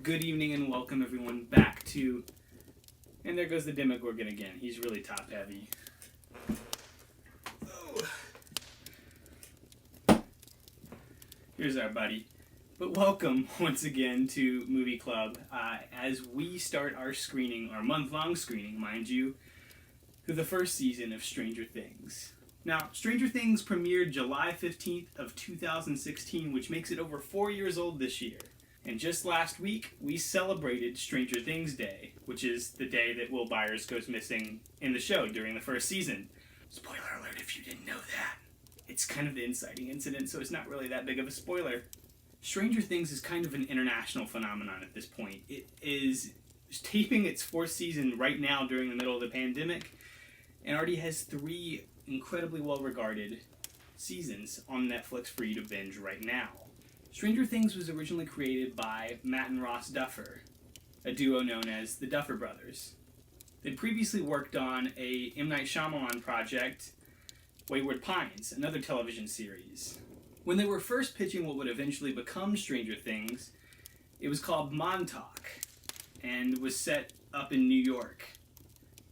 Good evening and welcome everyone back to... And there goes the Demogorgon again. He's really top heavy. Oh. Here's our buddy. But welcome once again to Movie Club as we start our screening, our month-long screening, mind you, through the first season of Stranger Things. Now, Stranger Things premiered July 15th of 2016, which makes it over 4 years old this year. And just last week, we celebrated Stranger Things Day, which is the day that Will Byers goes missing in the show during the first season. Spoiler alert if you didn't know that. It's kind of the inciting incident, so it's not really that big of a spoiler. Stranger Things is kind of an international phenomenon at this point. It is taping its fourth season right now during the middle of the pandemic, and already has 3 incredibly well-regarded seasons on Netflix for you to binge right now. Stranger Things was originally created by Matt and Ross Duffer, a duo known as the Duffer Brothers. They'd previously worked on a M. Night Shyamalan project, Wayward Pines, another television series. When they were first pitching what would eventually become Stranger Things, it was called Montauk, and was set up in New York.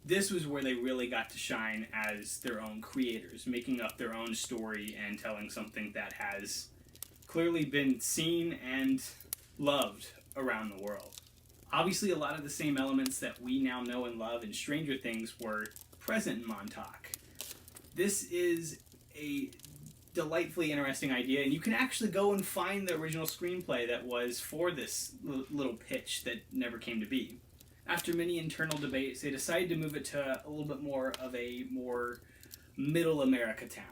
This was where they really got to shine as their own creators, making up their own story and telling something that has clearly been seen and loved around the world. Obviously, a lot of the same elements that we now know and love in Stranger Things were present in Montauk. This is a delightfully interesting idea, and you can actually go and find the original screenplay that was for this little pitch that never came to be. After many internal debates, they decided to move it to a little bit more of a more middle America town,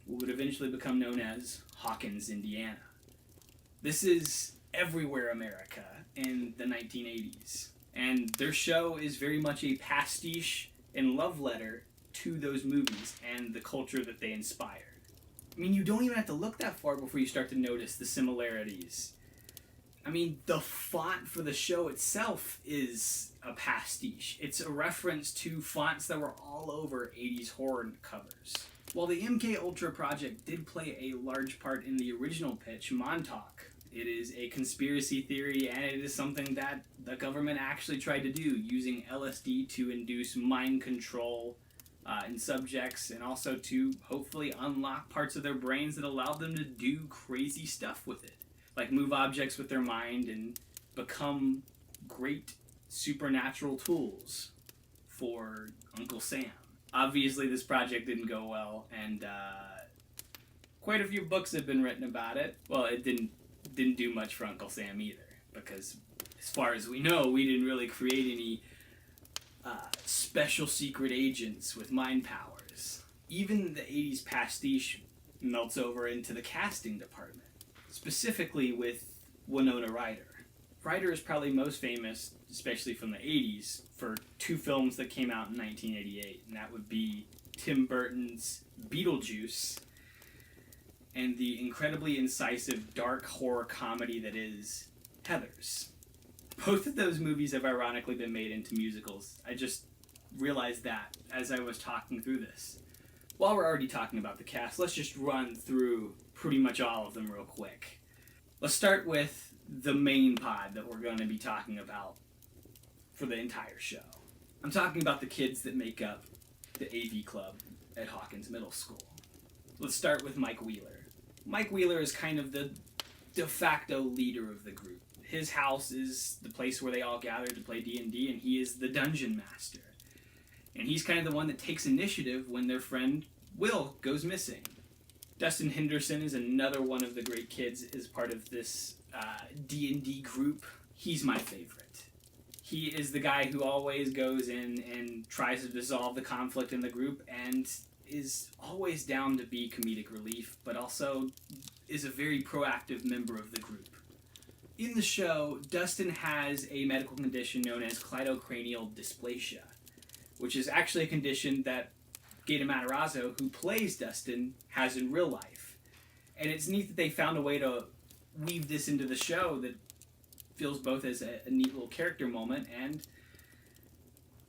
what would eventually become known as Hawkins, Indiana. This is everywhere America in the 1980s, and their show is very much a pastiche and love letter to those movies and the culture that they inspired. I mean, you don't even have to look that far before you start to notice the similarities. I mean, the font for the show itself is a pastiche. It's a reference to fonts that were all over 80s horror covers. While the MK Ultra project did play a large part in the original pitch, Montauk, it is a conspiracy theory, and it is something that the government actually tried to do, using LSD to induce mind control in subjects, and also to hopefully unlock parts of their brains that allowed them to do crazy stuff with it. Like move objects with their mind and become great supernatural tools for Uncle Sam. Obviously, this project didn't go well, and quite a few books have been written about it. Well, it didn't do much for Uncle Sam either, because as far as we know, we didn't really create any special secret agents with mind powers. Even the 80s pastiche melts over into the casting department, specifically with Winona Ryder. Ryder is probably most famous, especially from the 80s, for 2 films that came out in 1988, and that would be Tim Burton's Beetlejuice and the incredibly incisive dark horror comedy that is Heathers. Both of those movies have ironically been made into musicals. I just realized that as I was talking through this. While we're already talking about the cast, let's just run through pretty much all of them real quick. Let's start with the main pod that we're going to be talking about for the entire show. I'm talking about the kids that make up the AV club at Hawkins Middle School. Let's start with Mike Wheeler. Mike Wheeler is kind of the de facto leader of the group. His house is the place where they all gather to play D&D, and he is the dungeon master. And he's kind of the one that takes initiative when their friend Will goes missing. Dustin Henderson is another one of the great kids as part of this D&D group. He's my favorite. He is the guy who always goes in and tries to dissolve the conflict in the group and is always down to be comedic relief, but also is a very proactive member of the group. In the show, Dustin has a medical condition known as cleidocranial dysplasia, which is actually a condition that Gaeta Matarazzo, who plays Dustin, has in real life. And it's neat that they found a way to weave this into the show that feels both as a neat little character moment and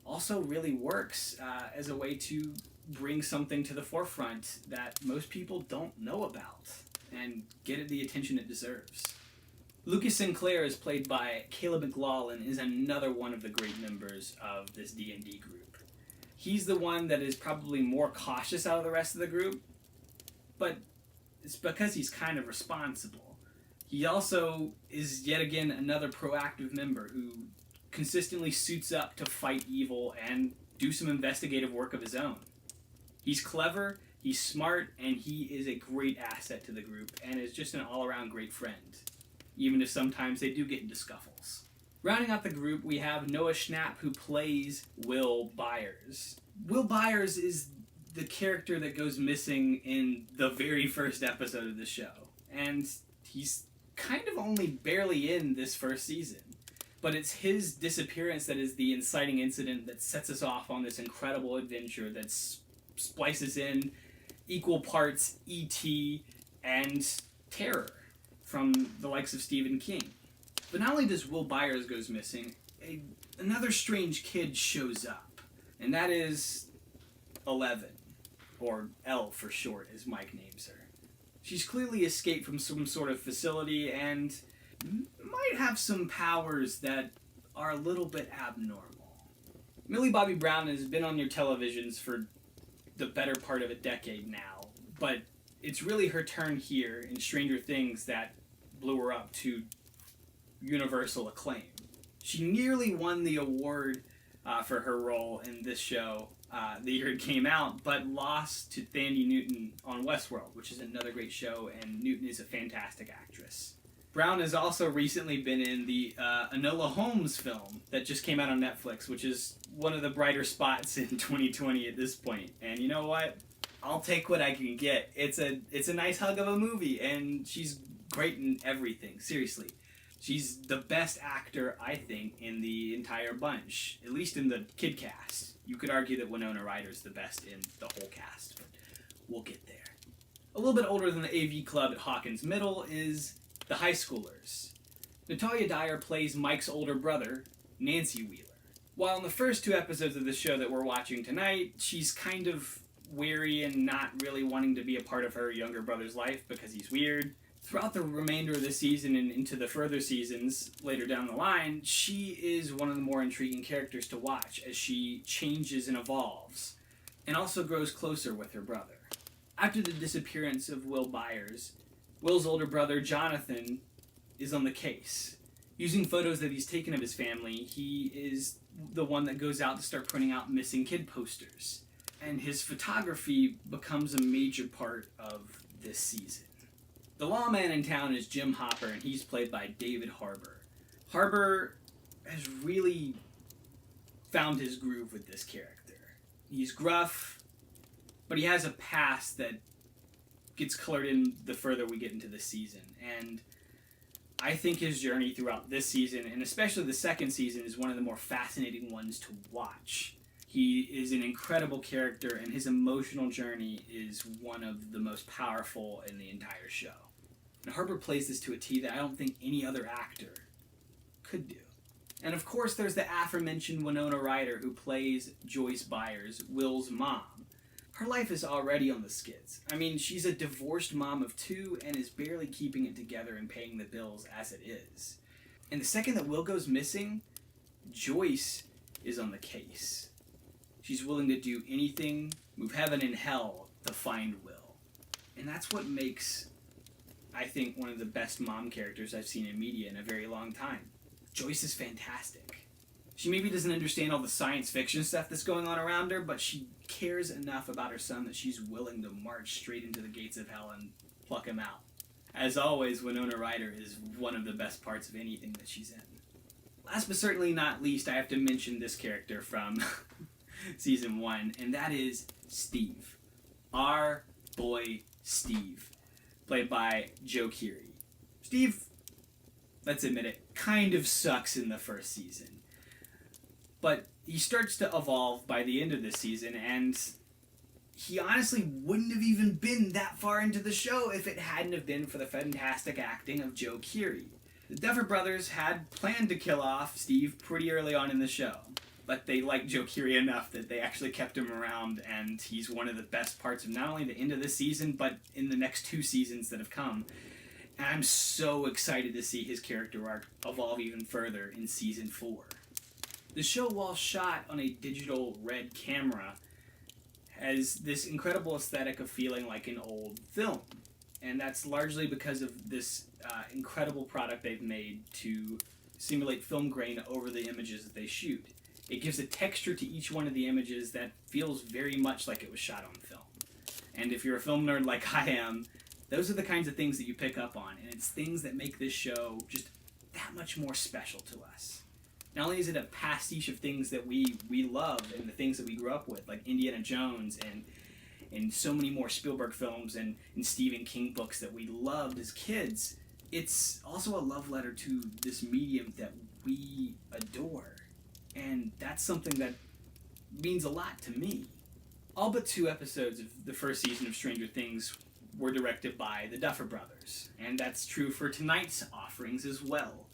also really works as a way to bring something to the forefront that most people don't know about and get it the attention it deserves. Lucas Sinclair is played by Caleb McLaughlin, is another one of the great members of this D&D group. He's the one that is probably more cautious out of the rest of the group, but it's because he's kind of responsible. He also is yet again another proactive member who consistently suits up to fight evil and do some investigative work of his own. He's clever, he's smart, and he is a great asset to the group and is just an all-around great friend, even if sometimes they do get into scuffles. Rounding out the group, we have Noah Schnapp, who plays Will Byers. Will Byers is the character that goes missing in the very first episode of the show, and he's kind of only barely in this first season. But it's his disappearance that is the inciting incident that sets us off on this incredible adventure that splices in equal parts E.T. and terror from the likes of Stephen King. But not only does Will Byers goes missing, another strange kid shows up, and that is 11, or L for short, as Mike names her. She's clearly escaped from some sort of facility and might have some powers that are a little bit abnormal. Millie Bobby Brown has been on your televisions for the better part of a decade now, but it's really her turn here in Stranger Things that blew her up to universal acclaim. She nearly won the award for her role in this show the year it came out, but lost to Thandie Newton on Westworld, which is another great show, and Newton is a fantastic actress. Brown has also recently been in the Enola Holmes film that just came out on Netflix, which is one of the brighter spots in 2020 at this point. And you know what? I'll take what I can get. It's a nice hug of a movie, and she's great in everything. Seriously. She's the best actor, I think, in the entire bunch, at least in the kid cast. You could argue that Winona Ryder's the best in the whole cast, but we'll get there. A little bit older than the AV Club at Hawkins Middle is the high schoolers. Natalia Dyer plays Mike's older brother, Nancy Wheeler. While in the first two episodes of the show that we're watching tonight, she's kind of weary and not really wanting to be a part of her younger brother's life because he's weird. Throughout the remainder of the season and into the further seasons later down the line, she is one of the more intriguing characters to watch as she changes and evolves, and also grows closer with her brother. After the disappearance of Will Byers, Will's older brother, Jonathan, is on the case. Using photos that he's taken of his family, he is the one that goes out to start printing out missing kid posters. And his photography becomes a major part of this season. The lawman in town is Jim Hopper, and he's played by David Harbour. Harbour has really found his groove with this character. He's gruff, but he has a past that gets colored in the further we get into the season. And I think his journey throughout this season, and especially the second season, is one of the more fascinating ones to watch. He is an incredible character, and his emotional journey is one of the most powerful in the entire show. And Harbour plays this to a T that I don't think any other actor could do. And of course, there's the aforementioned Winona Ryder, who plays Joyce Byers, Will's mom. Her life is already on the skids. I mean, she's a divorced mom of two and is barely keeping it together and paying the bills as it is. And the second that Will goes missing, Joyce is on the case. She's willing to do anything, move heaven and hell, to find Will. And that's what makes, I think, one of the best mom characters I've seen in media in a very long time. Joyce is fantastic. She maybe doesn't understand all the science fiction stuff that's going on around her, but she cares enough about her son that she's willing to march straight into the gates of hell and pluck him out. As always, Winona Ryder is one of the best parts of anything that she's in. Last but certainly not least, I have to mention this character from Season 1, and that is Steve. Our boy Steve, played by Joe Keery. Steve, let's admit it, kind of sucks in the first season. But he starts to evolve by the end of this season, and he honestly wouldn't have even been that far into the show if it hadn't have been for the fantastic acting of Joe Keery. The Duffer Brothers had planned to kill off Steve pretty early on in the show, but they liked Joe Keery enough that they actually kept him around, and he's one of the best parts of not only the end of this season, but in the next two seasons that have come. And I'm so excited to see his character arc evolve even further in Season 4. The show, while shot on a digital red camera, has this incredible aesthetic of feeling like an old film. And that's largely because of this incredible product they've made to simulate film grain over the images that they shoot. It gives a texture to each one of the images that feels very much like it was shot on film. And if you're a film nerd like I am, those are the kinds of things that you pick up on, and it's things that make this show just that much more special to us. Not only is it a pastiche of things that we love and the things that we grew up with, like Indiana Jones and so many more Spielberg films and Stephen King books that we loved as kids, it's also a love letter to this medium that we adore. And that's something that means a lot to me. All but 2 episodes of the first season of Stranger Things were directed by the Duffer Brothers, and that's true for tonight's offerings as well,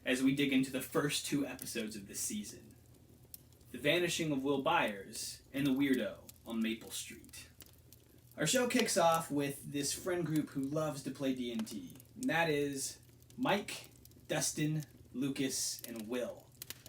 as we dig into the first 2 episodes of this season. The Vanishing of Will Byers and the Weirdo on Maple Street. Our show kicks off with this friend group who loves to play D&D, and that is Mike, Dustin, Lucas, and Will.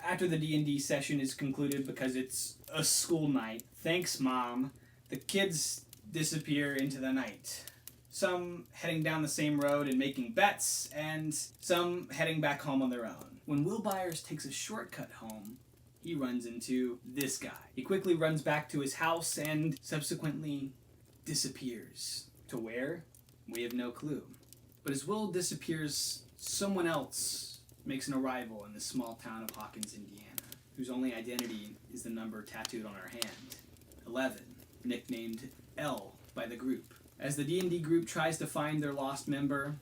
After the D&D session is concluded because it's a school night, thanks Mom, the kids disappear into the night. Some heading down the same road and making bets, and some heading back home on their own. When Will Byers takes a shortcut home, he runs into this guy. He quickly runs back to his house and subsequently disappears. To where? We have no clue. But as Will disappears, someone else makes an arrival in the small town of Hawkins, Indiana, whose only identity is the number tattooed on her hand. 11, nicknamed L by the group. As the D&D group tries to find their lost member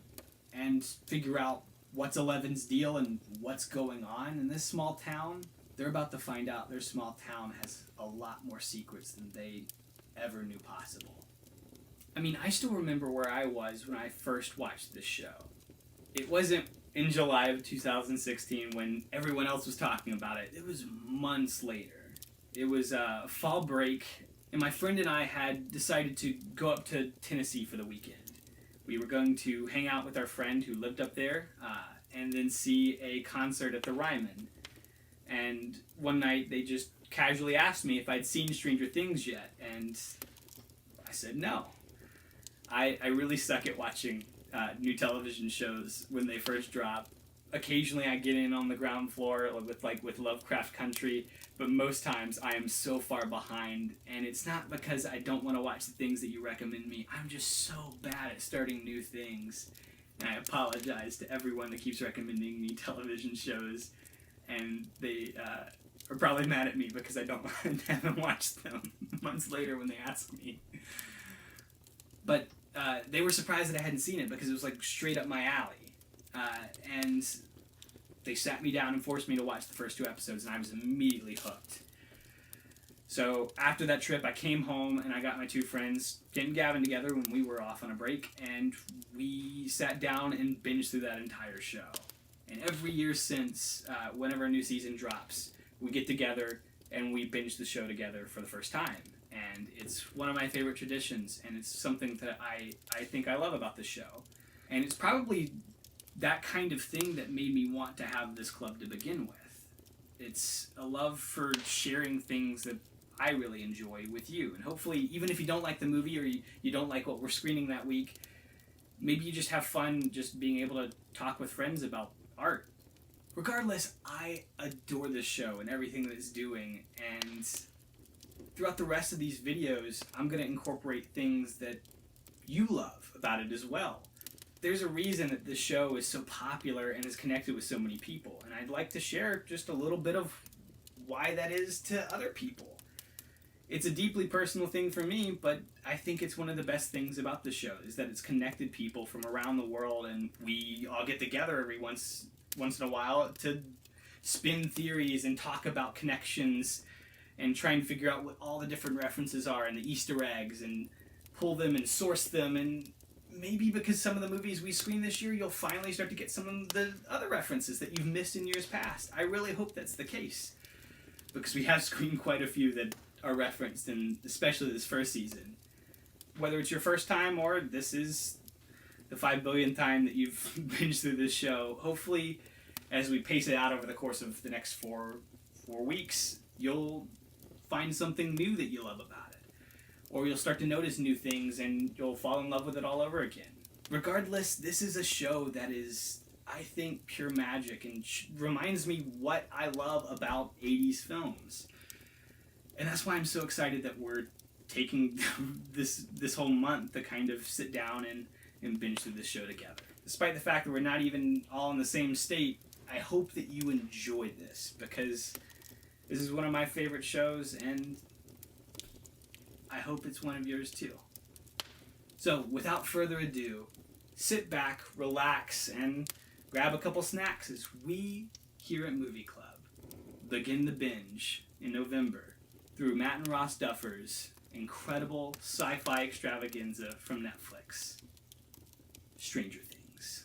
and figure out what's 11's deal and what's going on in this small town, they're about to find out their small town has a lot more secrets than they ever knew possible. I mean, I still remember where I was when I first watched this show. It wasn't in July of 2016 when everyone else was talking about it. It was months later. It was fall break, and my friend and I had decided to go up to Tennessee for the weekend. We were going to hang out with our friend who lived up there, and then see a concert at the Ryman. And one night they just casually asked me if I'd seen Stranger Things yet, and I said no. I really suck at watching new television shows when they first drop. Occasionally I get in on the ground floor with Lovecraft Country, but most times I am so far behind, and it's not because I don't want to watch the things that you recommend me. I'm just so bad at starting new things, and I apologize to everyone that keeps recommending me television shows, and they are probably mad at me because I haven't watched them months later when they ask me. But they were surprised that I hadn't seen it because it was like straight up my alley. And they sat me down and forced me to watch the first 2 episodes, and I was immediately hooked. So after that trip, I came home and I got my 2 friends, Kent and Gavin, together when we were off on a break, and we sat down and binged through that entire show. And every year since, whenever a new season drops, we get together and we binge the show together for the first time. And it's one of my favorite traditions, and it's something that I think I love about this show. And it's probably that kind of thing that made me want to have this club to begin with. It's a love for sharing things that I really enjoy with you. And hopefully, even if you don't like the movie or you don't like what we're screening that week, maybe you just have fun just being able to talk with friends about art. Regardless, I adore this show and everything that it's doing, and throughout the rest of these videos, I'm going to incorporate things that you love about it as well. There's a reason that this show is so popular and is connected with so many people, and I'd like to share just a little bit of why that is to other people. It's a deeply personal thing for me, but I think it's one of the best things about the show is that it's connected people from around the world, and we all get together every once in a while to spin theories and talk about connections and try and figure out what all the different references are and the Easter eggs and pull them and source them. And maybe because some of the movies we screen this year, you'll finally start to get some of the other references that you've missed in years past. I really hope that's the case, because we have screened quite a few that are referenced, and especially this first season. Whether it's your first time or this is the 5 billionth time that you've binged through this show. Hopefully, as we pace it out over the course of the next four weeks, you'll find something new that you love about it. Or you'll start to notice new things and you'll fall in love with it all over again. Regardless, this is a show that is, I think, pure magic and reminds me what I love about 80s films. And that's why I'm so excited that we're taking this whole month to kind of sit down and binge through this show together. Despite the fact that we're not even all in the same state, I hope that you enjoy this, because this is one of my favorite shows, and I hope it's one of yours too. So, without further ado, sit back, relax, and grab a couple snacks as we here at Movie Club begin the binge in November through Matt and Ross Duffer's incredible sci-fi extravaganza from Netflix, Stranger Things.